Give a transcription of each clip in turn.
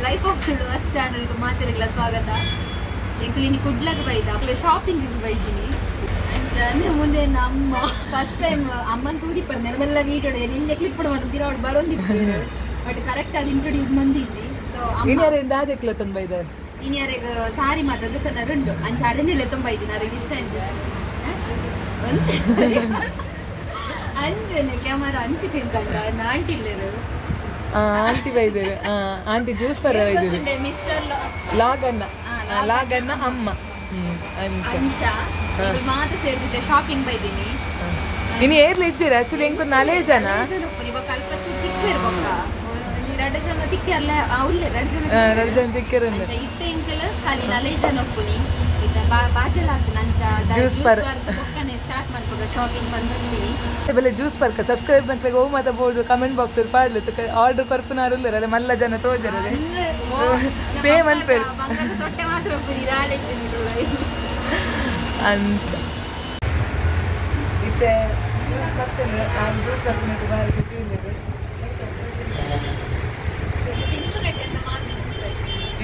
Life of Tuluvas ಚಾನಲ್ಗೆ ಮಾತಿರಲ್ಲ ಸ್ವಾಗತ. ಎಂಕಲಿನಿ ಕುಡ್ಲಕ್ಕೆ ಬೈದ ಶಾಪಿಂಗಿಗೆ ಬೈತೀನಿ ಅಂದ್ರೆ ಮುಂದೆ ನಮ್ಮ ಫಸ್ಟ್ ಟೈಮ್ ಅಮ್ಮನ ತೂದಿಪ್ಪರು ನೆರವೆಲ್ಲ ವೀಡಿಯೋ ಇಲ್ಲೇ ಕ್ಲಿಪ್ ಮಾಡ್ತಿರೋ ಅವ್ರು ಬರೋದಿಪ್ಪೇರು ಬಟ್ ಕರೆಕ್ಟ್ ಆಗಿ ಇಂಟ್ರೊಡ್ಯೂಸ್ ಮಂದಿಜಿ. ಸೊ ಇನ್ಯಾರಿಗೆ ಸಾರಿ ಮಾತಾದ್ರೆ ತನರುಂಡು ಅಂಚ ಅಡನೆಲ್ಲ ತೊಂಬೈದಿ ನನಗೆ ಇಷ್ಟ ಅಂತ ಅಂಜನೆ ಕ್ಯಾಮರಾ ಅಂಚಿ ತಿನ್ಕಂಡ ಆಂಟಿ ಇಲ್ಲೇರು ಆಂಟಿ ಬೈದೇರು ಆಂಟಿ ಜ್ಯೂಸ್ ಪರ ಬೈದೇರು ಮಿಸ್ಟರ್ ಲಾಗನ್ನ ಅಮ್ಮ ಅಂಚ ಮಾತು ಸೇರಿದ್ದೆ ಶಾಪಿಂಗ್ ಬೈದೀನಿ. ಇನ್ನು ಏರ್ಲಿ ಇದ್ದೀರಾ ಆಕ್ಚುಲಿ ಹೆಂಗ್ 4 ಜನ ಇವಾಗ ಅಲ್ಪ ಚಿಕ್ಕ ಇರ್ಬೇಕ 2 ಜನ ತಿಕ್ಕರ್ಲ ಅವ್ಲೆ 2 ಜನ ತಿಕ್ಕರ ಇತ್ತೆ ಎಂಕಲ ಖಾಲಿ 4 ಜನ ಒಪ್ಪುನಿ ಬಾಚಲ ನಂಚ ಜ್ಯೂಸ್ ಪರ್ ಬೊಕ್ಕನೆ ಸ್ಟಾರ್ಟ್ ಮಾಡ್ಬೇಕು ಶಾಪಿಂಗ್ ಬಂದಿದ್ದೀನಿ ಬೆಲೆ ಜ್ಯೂಸ್ ಪರ್ಕ ಸಬ್ಸ್ಕ್ರೈಬ್ ಮಾಡ್ಬೇಕು ಓ ಮಾತ ಬೋರ್ಡ್ ಕಮೆಂಟ್ ಬಾಕ್ಸ್ ಅಲ್ಲಿ ಪಾಡ್ಲು ಆರ್ಡರ್ ಪರ್ಪುನಾರು ಇಲ್ಲರಲ್ಲ ಮಲ್ಲ ಜನ ತೋಜರದೆ ಪೇಮೆಂಟ್ ಪೇರು ತೊಟ್ಟೆ ಮಾತ್ರ ಒಪ್ಪುನಿ ರಾಳೆ ಅಂತ ಇತ್ತೆ ಜ್ಯೂಸ್ ಬರ್ತೇನೆ ಜ್ಯೂಸ್ ಬರ್ತೇನೆ ಬಾರಿ ಬಿಸಿ ಇಲ್ಲದೆ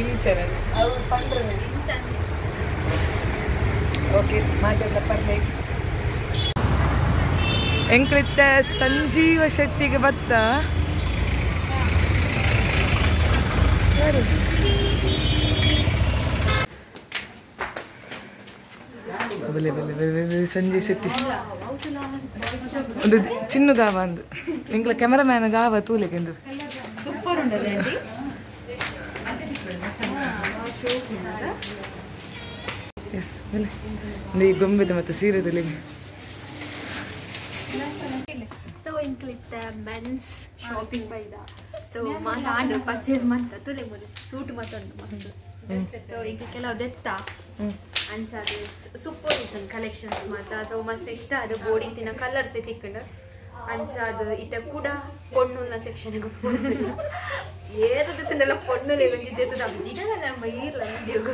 ಇಂಚನ ಅವು ಪಂಡ್ರೆ ಓಕೆ ಮಾತಾಡ ಪರ್ಲೆ ಎಂಕ್ಲಿತ್ತ ಸಂಜೀವ ಶೆಟ್ಟಿಗೆ ಬತ್ತ ಬಲೆ ಬಲೆ ಬಲೆ ಸಂಜೀವ್ ಶೆಟ್ಟಿ ಒಂದು ಚಿನ್ನು ಗಾವ ಅಂದು ಎಂಕ್ಲ ಕ್ಯಾಮರಾಮ್ಯಾನ್ ಗಾವ ತೂಲೆಗೆಂದು ಸೂಪರ್ ಉಂಟದೆ ಆಂಟಿ ಎಸ್ ಬಲೆ ಈ ಗೊಂಬೆದ ಮತ್ತು ಸೀರೆದಲ್ಲಿ ಸೊ ಇಂಕ್ಲಿತ್ತ ಮೆನ್ಸ್ ಶಾಪಿಂಗ್ ಬೈದ ಸೊ ಮಾತಾಡು ಪರ್ಚೇಸ್ ಮಂತ ತುಲೆ ಮುಲಿ ಸೂಟ್ ಮತ್ತೊಂದು ಮಸ್ತ್ ಸೊ ಈಗ ಕೆಲವು ದೆತ್ತ ಅನ್ಸದು ಸೂಪರ್ ಇತ್ತು ಕಲೆಕ್ಷನ್ಸ್ ಮಾತ ಸೊ ಮಸ್ತ್ ಇಷ್ಟ ಅದು ಬೋಡಿ ತಿನ್ನ ಕಲರ್ಸ್ ತಿಕ್ಕೊಂಡು ಅಂಚಾದು ಇತ್ತ ಕೂಡ ಪೊಣ್ಣುನ ಸೆಕ್ಷನ್ಗೆ ಏರದು ತಿನ್ನೆಲ್ಲ ಪೊಣ್ಣಲ್ಲಿ ಬಂದಿದ್ದೆ ಜಿಡಲ್ಲ ಮೈರ್ಲ ವಿಡಿಯೋಗು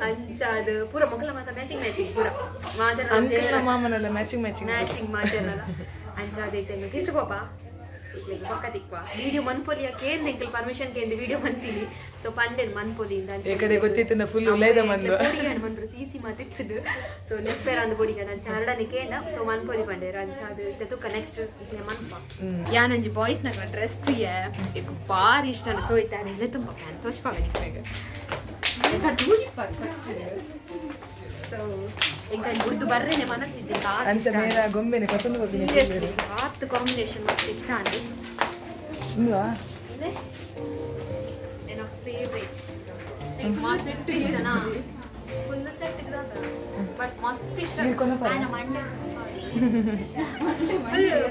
ಅಂಚಾದು ಪೂರ ಮಕ್ಕಳ ಮಾತ ಮ್ಯಾಚಿಂಗ್ ಪೂರ ಮಾಮನೆಲ್ಲ ಮ್ಯಾಚಿಂಗ್ ಮಾತಾಡಲ್ಲ ಅಂಚಾದೈತೆ ಕಿರ್ತು ಪಾಪ ಪಕ್ಕ ತಿಕ್ವಾ ವಿಡಿಯೋ ಮನ್ಪೊಲಿ ಕೇಂದ್ರ ಎಂಕಲ್ ಪರ್ಮಿಷನ್ ಕೇಂದ್ರ ವಿಡಿಯೋ ಬಂತೀನಿ ಸೊ ಪಂಡೆನ್ ಮನ್ಪೊಲಿಯಿಂದ ಗೊತ್ತಿತ್ತು ಫುಲ್ ಬಂದ್ರು ಸಿಸಿ ಮಾತಿತ್ತು ಸೊ ನೆಪ್ಪೇರ ಅಂದ್ ಬೊಡಿಗ ನಾನು ಚಾರಡನೆ ಕೇಂಡ ಸೊ ಮನ್ಪೊಲಿ ಪಂಡೇರ ಅಂಚಾದು ತುಕ್ಕ ನೆಕ್ಸ್ಟ್ ಮನ್ಪ ಯಾನಂಜಿ ಬಾಯ್ಸ್ ನಾಗ ಡ್ರೆಸ್ ತುಯ್ಯ ಬಾರಿ ಇಷ್ಟ ಸೊ ಇತ್ತಾನೆ ಇಲ್ಲ ತುಂಬ ಸಂತೋಷ ಪಾವನಿಗೆ ಸೊ ఇంకా గుర్తు బర్రేనే మనసు అంత గొంబెని పసందు బాత్ కాంబినేషన్ మస్తు ఇష్ట అండి నా ఫేవరెట్ మస్తు ఇష్టనా ఫుల్ సెట్ బట్ మస్తు ఇಷ್ಟ ఆయన మండే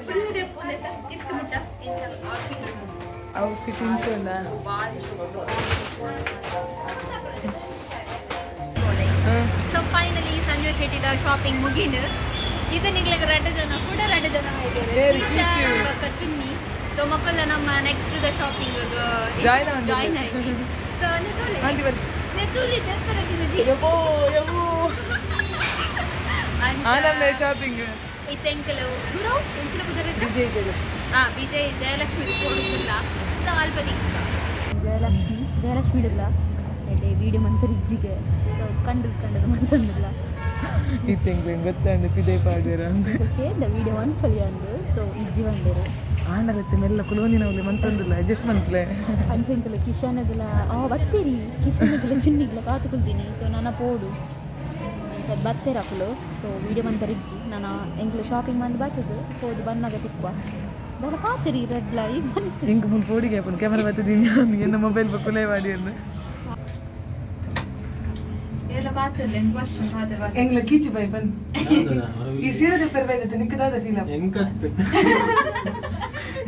ఫుల్ రేపు కిత్తుముట్ట ಔಟ್ಫಿಟ್ ಇಂಚೋಂದಾ ಸೊ ಫೈನಲಿ ಸಂಜೆ ಶೆಟ್ಟಿದ ಶಾಪಿಂಗ್ ಮುಗಿಂಡು ಇದು ನಿಗ್ಲಿಗೆ 2 ಜನ ಕೂಡ 2 ಜನ ಇದ್ದಾರೆ ಚುನ್ನಿ ಸೊ ಮಕ್ಕಳ ನಮ್ಮ ನೆಕ್ಸ್ಟ್ ದ ಶಾಪಿಂಗ್ ಜಾಯ್ನ್ ಆಯ್ತು ಸೊ ನೆತುಲಿ ಶಾಪಿಂಗ್ ಇತ್ತೆಂಕಲು ಗುರು ಎಂಚಿನ ಕುದುರೆ ವಿಜಯ್ ಜಯಲಕ್ಷ್ಮಿ ಕೊಡುತ್ತಿಲ್ಲ ಸೊ ಅಲ್ಪ ದಿಕ್ಕ ಜಯಲಕ್ಷ್ಮಿ ಇಲ್ಲ ಎಡೆ ವಿಡಿಯೋ ಮಂತರ್ ಇಜ್ಜಿಗೆ ಸೊ ಕಂಡದು ಮಂತಂದಿಲ್ಲ ಇತ್ತೆಂಗ್ ಗೊತ್ತಾಂಡು ಪಿದೆ ಪಾಡ್ಯಾರ ಅಂತ ಕೇಂದ ವಿಡಿಯೋ ಅನ್ಫಲಿ ಅಂದು ಸೊ ಇಜ್ಜಿ ಬಂದೇರು ಆನರತ್ತೆ ಮೆಲ್ಲ ಕುಲೋನಿನವಲ್ಲಿ ಮಂತಂದಿಲ್ಲ ಅಡ್ಜಸ್ಟ್ ಮಂತ್ಲೆ ಅಂಚೆಂಕಲ ಕಿಶನಗಲ ಬತ್ತೇರಿ ಕಿಶನಗಲ ಚುನ್ನಿಗ್ಲ ಕಾತುಕೊಳ್ತೀನಿ ಸೊ ನನ್ನ ಪೋಡು ಸದ್ ಬತ್ತೇರ ಅಪ್ಪಲು ಸೊ ವಿಡಿಯೋ ಮಂತರ್ ಇಜ್ಜಿ ನಾನು ಎಂಕ್ಲು ಶಾಪಿಂಗ್ ಮಂದು ಬರ್ತದು ಹೋದು ಬನ್ನಾಗ ತಿಕ್ಕುವ ಅದೆಲ್ಲ ಕಾತೇರಿ ರೆಡ್ ಲೈವ್ ಎಂಕ್ ಮುಂದೆ ಪೋಡಿಗೆ ಅಪ್ಪನ ಕ್ಯಾಮರಾ ಬರ್ತದೀನಿ ನನ್ನ ಮೊಬೈಲ್ ಬಕ್ಕುಲೇ ಮಾಡಿ ಅಂದು ಎಂಗ್ಲ ಕೀಚಿ ಬೈ ಬನ್ ಈ ಸೀರೆ ಪೆರ್ಬೈದ ನಿಕ್ಕದಾದ ಫೀಲ್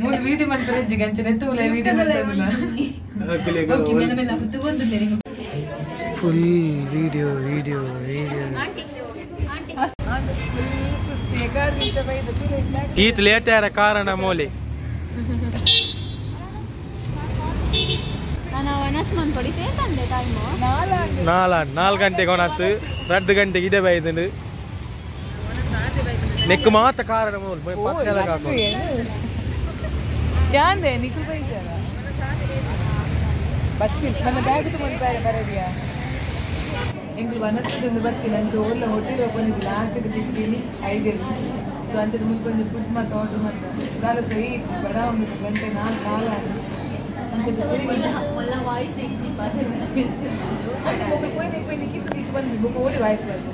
ಮೂರು ವಿಡಿಯೋ ಮಾಡ್ತಾರೆ ಇಜ್ಜಿಗೆ ಅಂಚೆ ನೆತ್ತುಲ ವಿಡಿಯೋ ಮಾಡ್ತಾರಲ್ಲ ಫುಲ್ ವಿಡಿಯೋ ಈತ್ ಲೇಟ್ ಯಾರ ಕಾರಣ ಮೋಲಿ ನಾಲ್ಕು ಗಂಟೆಗೆ ಒನಸು 2 ಗಂಟೆಗೆ ಇದೆ ಬೈದನು ನೆಕ್ ಮಾತ ಕಾರಣ ಬಚ್ಚಿ ನನ್ನ ಬ್ಯಾಗ್ ಮುಂದೆ ಬರೋದಿಯಾ ಎಂಗ್ಳು ವನಸದಿಂದ ಬರ್ತೀನಿ ಅಂಚೆ ಒಳ್ಳೆ ಹೋಟೆಲ್ ಓಪನ್ ಇದೆ ಲಾಸ್ಟಿಗೆ ತಿಂತೀನಿ ಐಡಿಯಾ ಸೊ ಅಂಚೆ ಮುಂದೆ ಕೊಂಚ ಫುಡ್ ಮತ್ತು ಆರ್ಡರ್ ಮಾಡ್ತಾ ಕಾಲ ಸ್ವೀಟ್ ಬಡ ಒಂದು ಗಂಟೆ 4 ಕಾಲ ಕಿತ್ತು ಬಂದು ಬುಕ್ ಓಡಿ ವಾಯ್ಸ್ ಬರ್ದು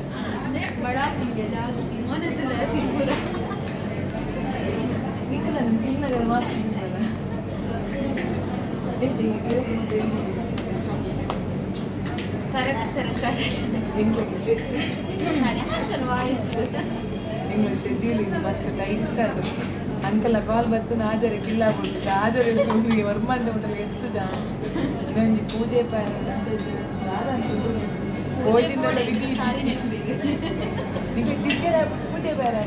ಈಗ ನಾನು ತಿನ್ನಾಗ ಮಾಡ್ತಿದ್ದೀನಲ್ಲ ಇಂಗ್ಲಿಷ್ ಶೆಡ್ಯೂಲ್ ಇದು ಮಸ್ತ್ ಟೈಟ್ ಅದು ಅಂಕಲ್ ಕಾಲ್ ಬತ್ತು ಆಜರೆ ಕಿಲ್ಲ ಬಿಡ್ತು ಆಜರೆ ವರ್ಮಂಡ ಬಿಟ್ಟಲ್ಲಿ ಎತ್ತದ ಇನ್ನೊಂದು ಪೂಜೆ ನಿಮಗೆ ತಿರ್ಗೇರ ಪೂಜೆ ಬೇರೆ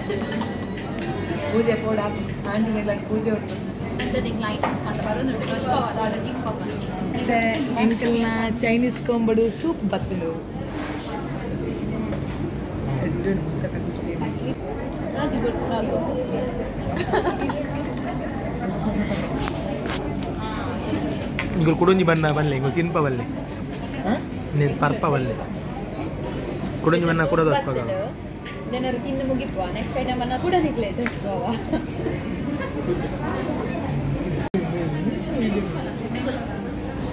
ಪೂಜೆ ಪೋಡ ಆಂಟಿನೆಲ್ಲ ಪೂಜೆ ಉಂಟು ಅಂಕಲ್ನ ಚೈನೀಸ್ ಕೊಂಬಡು ಸೂಪ್ ಬತ್ತುಂಡು ఇంకో కుడుంజి బన్న బల్లే ఇంకో తినప బల్లే నేను పర్ప బల్లే కుడుంజి బన్న కూడా దోస్పగా ಜನರು ತಿಂದು ಮುಗಿಪುವ ನೆಕ್ಸ್ಟ್ ಐಟಮ್ ಅನ್ನ ಕೂಡ ನಿಕ್ಲೆ ದೋಸ್ಪುವ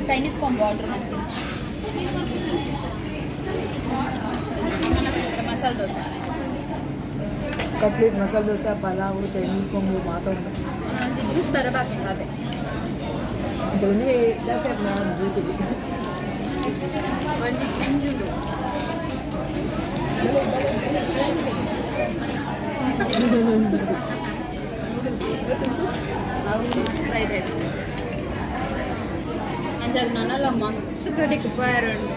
ಚೈನೀಸ್ ಕಾಂಬೋ ಆರ್ಡರ್ ಮಾಡ್ತೀನಿ ಮಸಾಲೆ ದೋಸೆ ಕಟ್ಲೆಟ್ ಮಸಾಲೆ ದೋಸೆ ಪಲಾವು ಚೈನೀಸ್ ಕೊಂಬು ಮಾತಾಡೋದು ಜ್ಯೂಸ್ ಬರಬೇಕು ಅದೇ ಅಂತ ಒಂದು ದೋಸೆ ನಾನು ಜ್ಯೂಸಿಗೆ ಒಂದು ಫ್ರೈಡ್ ರೈಸ್ ಅಂತ ನನ್ನೆಲ್ಲ ಮಸ್ತ್ ಕಡೆಗೆ ಉಪಾಯರಂಡು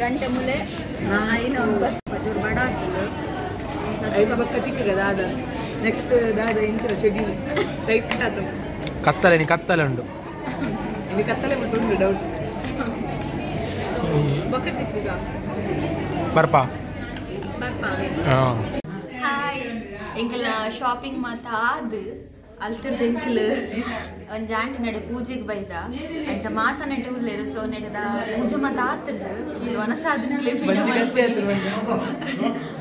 ಗಂಟೆ ಮುಲೆ ಐನ ಒಂಬತ್ತು ಬಡ ಐದು ಬಕ್ಕ ತಿಕ್ಕಗ ದಾದ ನೆಕ್ಸ್ಟ್ ದಾದ ಇಂಚಿನ ಶೆಡ್ಯೂಲ್ ಟೈಟ್ ಆತ ಕತ್ತಲೆ ನೀ ಕತ್ತಲೆ ಉಂಟು ಇದು ಕತ್ತಲೆ ಮತ್ತು ಉಂಟು ಡೌಟ್ ಬಕ್ಕ ತಿಕ್ಕಿಗ ಬರ್ಪಾ ಹಾಯ್ ಎಂಕಲ್ ಶಾಪಿಂಗ್ ಮಾತಾದ್ ಅಲ್ತಿರ್ದ ಎಂಕಲ್ ಒಂಜ ಆಂಟಿ ನಡೆ ಪೂಜೆಗೆ ಬೈದ ಅಂಚ ಮಾತ ನೆಟ್ಟೆ ಉಳ್ಳೇರು ಸೊ ನೆಡೆದ ಪೂಜೆ ಮಾತ ಆತುಂಡು ಎಂಕಲ್ ವನಸಾದ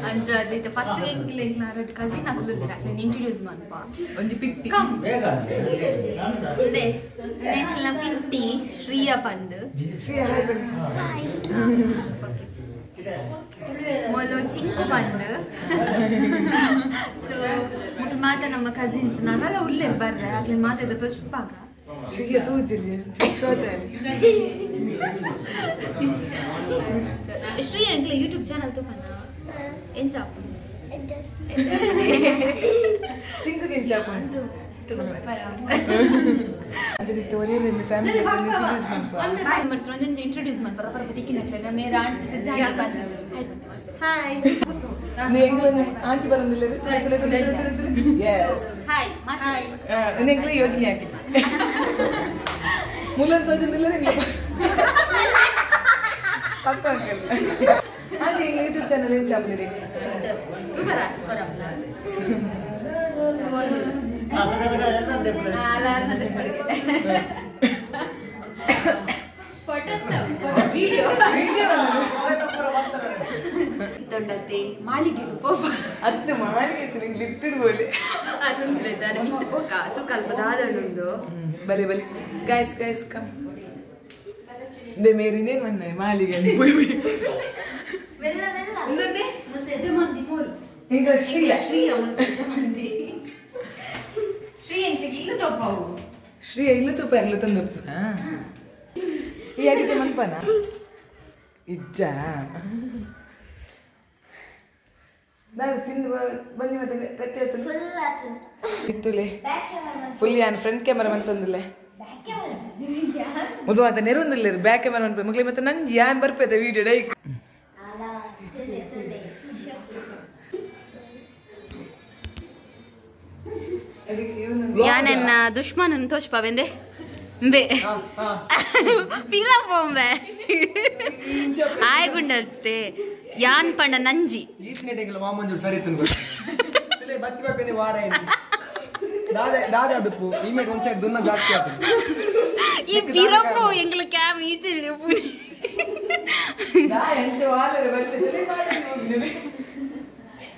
ಅಂಚ ಅದೈತೆ ಫಸ್ಟ್ ಎಂಕಲ್ ಎಂಕ್ಲ ಎರಡು ಕಸಿನ್ ಹಾಕುದಿಲ್ಲ ಅಕ್ಲೆ ಇಂಟ್ರೊಡ್ಯೂಸ್ ಮಾಡ್ಪ ಒಂದು ಪಿಟ್ಟಿ ಅದೇ ಎಂಕಲ್ನ ಪಿಂಟಿ ಶ್ರೀಯ ಪಂದ್ ಮೊದಲು ಚಿಕ್ಕು ಬಂದು ಸೊ ಮತ್ತೆ ಮಾತ ನಮ್ಮ ಕಸಿನ್ಸ್ ನಾನೆಲ್ಲ ಉಳ್ಳೇ ಬರ್ರೆ ಅದ್ರಲ್ಲಿ ಮಾತಾಡ ತೋಚ್ಪಾಗ ಶ್ರೀಯ ತೂಜಿಲಿ ಶ್ರೀ ಅಂಕ್ಲ ಯೂಟ್ಯೂಬ್ ಚಾನಲ್ ತೂಪನ ಏನ್ ಚಾಪ್ ಚಿಂಕು ಗಿನ್ ಚಾಪ್ ಇಂಟ್ರೊಡ್ಯೂಸ್ ಮಾಡ್ತಾರ ಮೇರಾ ಆಂಟಿ ಸಜ್ಜಾಗಿ ಹಾಯ್ ಆಂಟಿ ಬರೋದಿಲ್ಲ ಹಾಯ್ ಹಾಯ್ ಎಂಗ್ಲಿ ಯೋಗಿನಿ ಹಾಕಿ ಮುಲ್ಲನ್ ತೋಜನಿಲ್ಲ ಪಕ್ಕ ಆಂಟಿ ಎಂಗ್ಲ ಯೂಟ್ಯೂಬ್ ಚಾನಲ್ ಏನ್ ಚಾಪ್ಲಿರಿ ತೊಂಡತ್ತೆ ಮಾಳಿಗೆ ಪೋಪ ಅದು ಮಾಳಿಗೆ ಲಿಫ್ಟ್ ಇಡ್ಬೋದು ಅದೊಂದು ಮಿತ್ತು ಪೋಕ ಅದು ಕಲ್ಪದಾದೊಂದು ಬಲಿ ಬಲಿ ಗೈಸ್ ಗೈಸ್ ಕಮ್ ಮೇರಿನೇ ಮನ್ನೆ ಮಾಳಿಗೆ ಮತ್ತೆ ಯಜಮಾಂತಿ ಮೂರು ಈಗ ಶ್ರೀಯ ಶ್ರೀಯ ಮತ್ತೆ ಯಜಮಾಂತಿ ಶ್ರೀ ಅಂತ ಇಲ್ಲ ತಪ್ಪವು ಶ್ರೀಯ ಇಲ್ಲ ತುಪ್ಪ ಎಲ್ಲ ತಂದು ಈ ಆಗಿದ್ದೆ ಮನ್ಪನ ಇಜ್ಜ ನಾನು ತಿಂದು ಬನ್ನಿ ಮತ್ತೆ ಕತ್ತಿ ಇತ್ತುಲೆ ಫುಲ್ ಯಾನ್ ಫ್ರಂಟ್ ಕ್ಯಾಮರಾ ಮಂತಂದಿಲ್ಲ ಮುದು ಮಾತ ನೆರೊಂದಿಲ್ಲ ಬ್ಯಾಕ್ ಕ್ಯಾಮರಾ ಮಂಪ ಮಕ್ಳಿಗೆ ಮತ್ತೆ ನಂಜಿ ಯಾನ್ ಬರ್ಪೈತೆ ವಿಡಿಯೋ ಡೈಕ್ ಯಾನನ್ನ ದುಶ್ಮನನ್ನು ತೋಚ್ಪಾವೆಂದೆ ಬೇ ಪಿರಪೊಂಬೆ ಆಯ್ಗುಂಡತ್ತೆ ಯಾನ್ ಪಂಡ ನಂಜಿ ಈಸ್ನೆಟೆಗೆಲ್ಲ ಮಾಮಂಜು ಸರಿ ತಿನ್ಕೊ ಬತ್ತಿ ಬಾಕನೆ ವಾರ ದಾದ ದಾದ ಅದಪ್ಪು ಇಮೇಟ್ ಒಂದ್ ಸೈಡ್ ದುನ್ನ ಜಾಸ್ತಿ ಆಗ್ತದೆ ಈ ಬಿರಪ್ಪು ಎಂಗ್ಲ ಕ್ಯಾಮ್ ಈತಿಲ್ಲ ಪುರಿ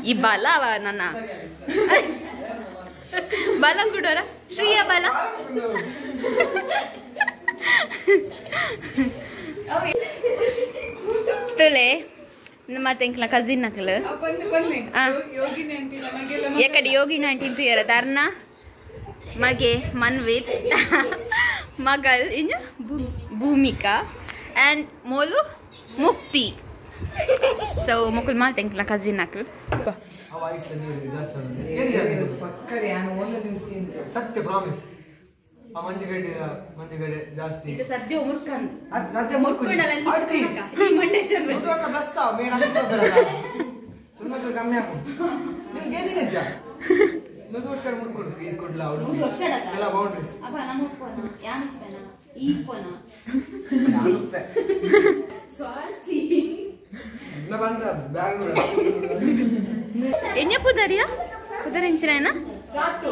ಈ ಬಲವ ನನ್ನ ಬಲ ಕೊಡೋರ ಶ್ರೀಯ ಬಲ ತುಲೆ ಮತ್ತೆ ಎಂಕ್ಲ ಕಸಿನ್ ನಕ್ಲು ಎಕಡೆ ಯೋಗಿನ ಆಂಟಿ ತುಯರ ಧರ್ನ ಮಗೆ ಮನ್ವಿತ್ ಮಗಲ್ ಇನ್ನು ಭೂಮಿಕಾ ಆ್ಯಂಡ್ ಮೋಲು ಮುಕ್ತಿ ಸೊ ಮುಕುಲ್ ಮಾತು ಎಂಕ್ಲ ಕಸಿನ್ ನಕ್ಲು ಸತ್ಯ ಪ್ರಾಮಿಸ್ ಮಂಜಗಡೆ ಜಾಸ್ತಿ ಇದು ಸದ್ಯ ಮುರ್ಕಂದು ಅದು ಸದ್ಯ ಮುರ್ಕುಂಡಲ ಈ ಮಂಡೆ ಚರ್ಮ ಬಸ್ಸ ಮೇಡ ತುಂಬಾ ಕಮ್ಮಿ ಹಾಕು ನಿಮ್ಗೆ ಏನಿಲ್ಲ ಅಜ್ಜ 100 ವರ್ಷ ಮುರ್ಕೊಡು ಇದು ಕೊಡ್ಲ ಅವಳು 100 ವರ್ಷ ಎಲ್ಲ ಬೌಂಡರೀಸ್ ಅಪ್ಪ ನಮ್ಮ ಫೋನ ಯಾನ ಫೋನ ಈ ಫೋನ ಸ್ವಾತಿ ನಾ ಬಂದ ಬ್ಯಾಂಗ್ಳೂರ್ ಎನ್ನ ಪುದರಿಯಾ ಪುದರ ಎಂಚಿನ ಸಾತು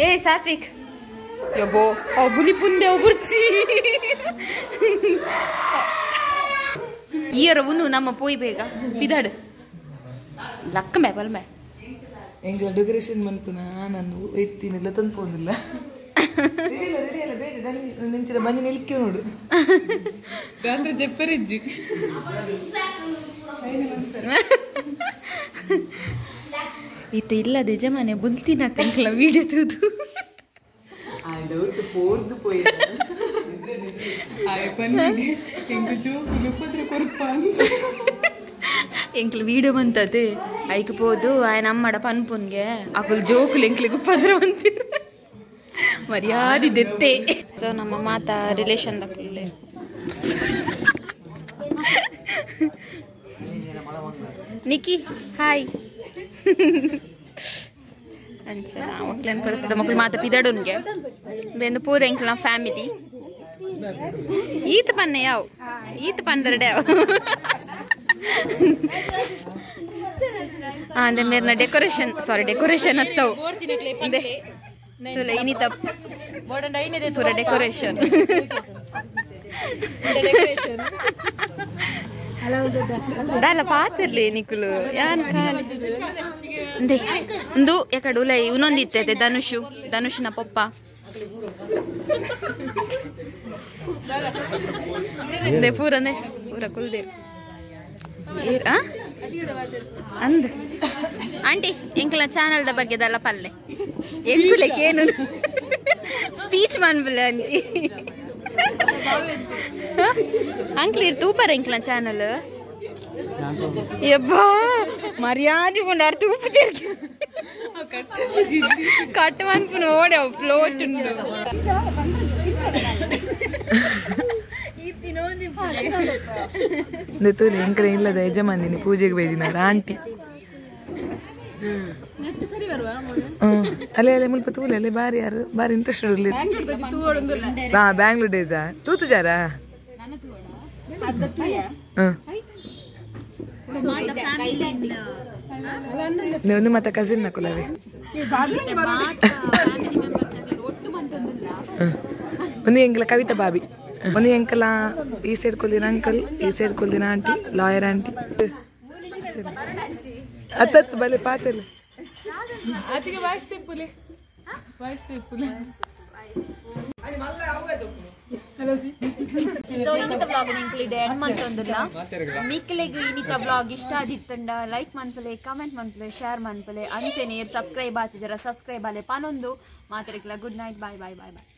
ಏ ಸಾತ್ವಿಕ್ ಯಬ್ಬೋ ಅಬುಲಿ ಪುಂದೆ ಒಬುರ್ಚಿ ಈಯರ ಉನ್ನು ನಮ್ಮ ಪೋಯ್ ಬೇಗ ಬಿದಾಡು ಲಕ್ಕ ಮೇ ಬಲ್ ಮೇ ಎಂಗ್ಲ ಡೆಕೋರೇಷನ್ ಮನ್ಪುನ ನಾನು ಎತ್ತಿನಿಲ್ಲ ತಂದ್ಪೋದಿಲ್ಲ ರೆಡಿ ಬೇಗ ನಿಂತಿರ ಬಂದು ನಿಲ್ಕೆ ನೋಡು ಗಾತ್ರ ಜಪ್ಪರಿಜ್ಜಿ ಈತ ಇಲ್ಲದೆ ಜಮನೆ ಬುಲ್ತಿನ ಕಂಕಲ ವೀಡಿಯೋ ತೂದು ಡೌಟ್ ಪೋರ್ದು ಪೋಯಿ ಪನ್ನಿಗೆ ಎಂಕು ಚೂಕು ನುಪ್ಪತ್ರ ಕೊರಪ ಎಂಕ್ಲ ವೀಡಿಯೋ ಬಂತದೆ ಐಕ್ ಪೋದು ఆయన ಅಮ್ಮಡ ಪನ್ಪುನ್ಗೆ ಅಕುಲ್ ಜೋಕುಲು ಎಂಕ್ಲಿಗೆ ಉಪದ್ರ ಬಂತಿರು ಮರ್ಯಾದೆ ದೆತ್ತೆ ಸೊ ನಮ್ಮ ಮಾತಾ ರಿಲೇಷನ್ ದಕ್ಕಲೆ ನಿಕ್ಕಿ ಹಾಯ್ ಅಂಚನ ಮಕ್ಳೇನು ಬರ್ತದೆ ಮಕ್ಳು ಮಾತಾ ಪಿದಾಡೋನ್ಗೆ ಬೆಂದು ಪೂರ ಎಂಕ್ಲ ಫ್ಯಾಮಿಲಿ ಈತ ಪನ್ನೆ ಯಾವ ಈತ ಪಂದರಡೆ ಯಾವ ಅಂದೆ ಮೇರ್ನ ಡೆಕೋರೇಷನ್ ಡೆಕೋರೇಷನ್ ಹತ್ತವು ಇನಿತ ಪೂರ ಡೆಕೋರೇಷನ್ ದಾಲ ಪಾತಿರ್ಲಿ ನಿಕುಲು ಯಾನ್ ಖಾಲಿ ಅಂದೆ ಒಂದು ಯಾಕಡೆ ಉಲೈ ಇನ್ನೊಂದು ಇತ್ತೈತೆ ಧನುಷನ ಪಪ್ಪ ಅಂದೆ ಪೂರ ಕುಲ್ದೇರು ಅಂದ್ ಆಂಟಿ ಎಂಕಲ ಚಾನಲ್ದ ಬಗ್ಗೆದಲ್ಲ ಪಲ್ಲೆ ಎಂಕುಲೆಕೇನು ಸ್ಪೀಚ್ ಮಾಡ್ಬಲ್ಲ ಆಂಟಿ ಅಂಕ್ಲೀರ್ ತೂಪರ ಎಂಕಲ ಚಾನಲ್ ಯಬ್ಬಾ ಮರ್ಯಾದೆ ಕೊಂಡಾರು ತೂಪು ತಿರ್ಗಿ ಕಟ್ ಮನ್ಪು ನೋಡೆ ಫ್ಲೋಟ್ ಉಂಡು ತೋಲೆ ಎಂಕಲ ಇಲ್ಲದ ಯಜಮಾನಿನಿ ಪೂಜೆಗೆ ಬೈದಿನಾರ ಆಂಟಿ ಅಲ್ಲೇ ಅಲ್ಲೇ ಮುಲ್ಪ ತೂಲೆ ಅಲ್ಲೇ ಬಾರಿ ಯಾರು ಬಾರಿ ಇಂಟ್ರೆಸ್ಟೆಡ್ ಹಾ ಬ್ಯಾಂಗ್ಳೂರ್ ಡೇಸಾ ತೂತು ಜಾರ ಒಂದು ಮತ್ತೆ ಕಸಿನ್ ನಕುಲವೇ ಒಂದು ಎಂಕಲ ಕವಿತಾ ಬಾಬಿ ಒಂದು ಎಂಕಲ ಈ ಸೈಡ್ ಕೊಲ್ದಿನ ಅಂಕಲ್ ಈ ಸೈಡ್ ಕೊಲ್ದಿನ ಆಂಟಿ ಲಾಯರ್ ಆಂಟಿ ಅತ್ತತ್ತು ಬಲೆ ಪಾತೆಲ್ಲ ಅದಕ್ಕೆ ವಾಯಿಸ್ತೇ ಪುಲೆ ಸೊ ಇನ್ನಿತ ವ್ಲಾಗ್ ಇಂಕ್ಲೂಡೆ ಎಂಡ್ ಮಂತೊಂದುಲ್ಲ ಮಿಕ್ಲೆಗ್ ಇನ್ನಿತ ವ್ಲಾಗ್ ಇಷ್ಟ ಆದಿತ್ತಂಡ ಲೈಕ್ ಮನ್ಪಲೆ ಕಮೆಂಟ್ ಮನ್ಪಲೆ ಶೇರ್ ಮನ್ಪಲೆ ಅಂಚೆ ನೀರು ಸಬ್ಸ್ಕ್ರೈಬ್ ಆತಿಜರ ಸಬ್ಸ್ಕ್ರೈಬ್ ಆಲೆ ಪನೊಂದು ಮಾತಾಡಿಕ್ಲ ಗುಡ್ ನೈಟ್ ಬಾಯ್ ಬಾಯ್ ಬಾಯ್ ಬಾಯ್